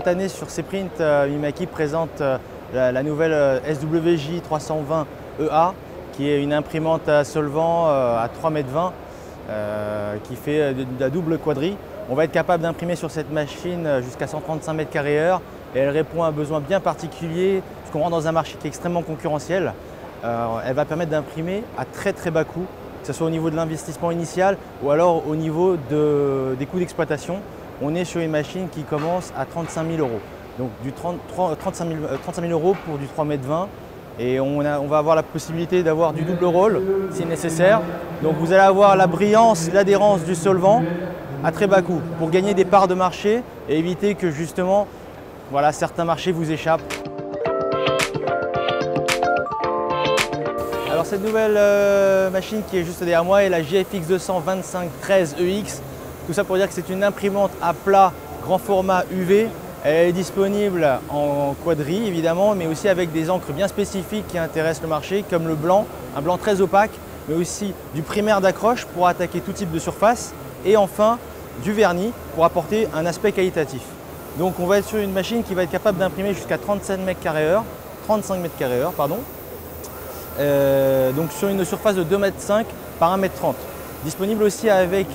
cette année sur Cprint, Mimaki présente la nouvelle SWJ 320 EA qui est une imprimante à solvant à 3,20 m qui fait de la double quadrille. On va être capable d'imprimer sur cette machine jusqu'à 135 m², et elle répond à un besoin bien particulier puisqu'on rentre dans un marché qui est extrêmement concurrentiel. Elle va permettre d'imprimer à très bas coût, que ce soit au niveau de l'investissement initial ou alors au niveau des coûts d'exploitation. On est sur une machine qui commence à 35 000 €. Donc du 35 000 € pour du 3,20 m, et on va avoir la possibilité d'avoir du double roll si nécessaire. Donc vous allez avoir la brillance, l'adhérence du solvant à très bas coût pour gagner des parts de marché et éviter que justement certains marchés vous échappent. Alors cette nouvelle machine qui est juste derrière moi est la GFX 200 2513 EX. Tout ça pour dire que c'est une imprimante à plat grand format UV. Elle est disponible en quadrille évidemment, mais aussi avec des encres bien spécifiques qui intéressent le marché, comme le blanc, un blanc très opaque, mais aussi du primaire d'accroche pour attaquer tout type de surface, et enfin du vernis pour apporter un aspect qualitatif. Donc on va être sur une machine qui va être capable d'imprimer jusqu'à 35 m², pardon. Donc sur une surface de 2,5 m par 1,30 m. Disponible aussi avec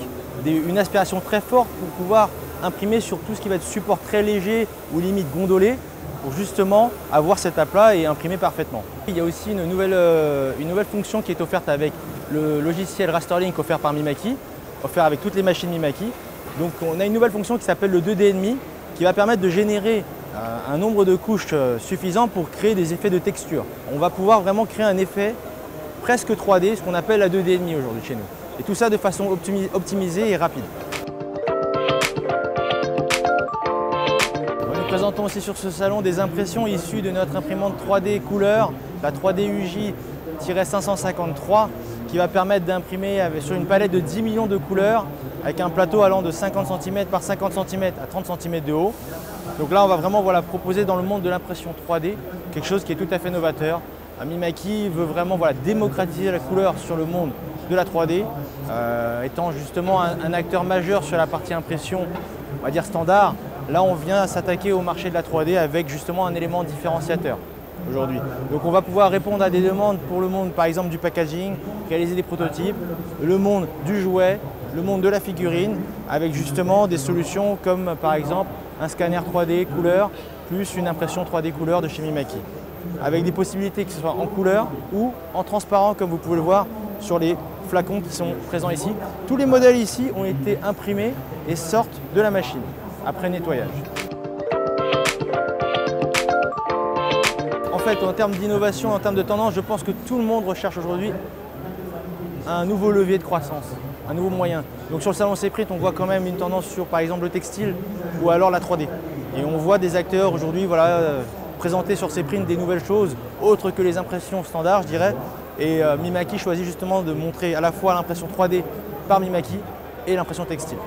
une aspiration très forte pour pouvoir imprimer sur tout ce qui va être support très léger ou limite gondolé, pour justement avoir cet aplat et imprimer parfaitement. Il y a aussi une nouvelle fonction qui est offerte avec le logiciel Rasterlink offert par Mimaki, offert avec toutes les machines Mimaki. Donc on a une nouvelle fonction qui s'appelle le 2D,5 qui va permettre de générer un nombre de couches suffisant pour créer des effets de texture. On va pouvoir vraiment créer un effet presque 3D, ce qu'on appelle la 2D,5 aujourd'hui chez nous. Et tout ça de façon optimisée et rapide. Nous présentons aussi sur ce salon des impressions issues de notre imprimante 3D couleur, la 3D UJ-553, qui va permettre d'imprimer sur une palette de 10 millions de couleurs avec un plateau allant de 50 cm par 50 cm à 30 cm de haut. Donc là, on va vraiment proposer dans le monde de l'impression 3D quelque chose qui est tout à fait novateur. Mimaki veut vraiment démocratiser la couleur sur le monde de la 3D, étant justement un acteur majeur sur la partie impression, on va dire standard. Là, on vient s'attaquer au marché de la 3D avec justement un élément différenciateur aujourd'hui. Donc on va pouvoir répondre à des demandes pour le monde par exemple du packaging, réaliser des prototypes, le monde du jouet, le monde de la figurine, avec justement des solutions comme par exemple un scanner 3D couleur plus une impression 3D couleur de chez Mimaki, avec des possibilités que ce soit en couleur ou en transparent comme vous pouvez le voir sur les flacons qui sont présents ici. Tous les modèles ici ont été imprimés et sortent de la machine après nettoyage. En fait, en termes d'innovation, en termes de tendance, je pense que tout le monde recherche aujourd'hui un nouveau levier de croissance, un nouveau moyen. Donc sur le salon Cprint, on voit quand même une tendance sur par exemple le textile ou alors la 3D. Et on voit des acteurs aujourd'hui présenter sur Cprint des nouvelles choses autres que les impressions standards, je dirais. Et Mimaki choisit justement de montrer à la fois l'impression 3D par Mimaki et l'impression textile.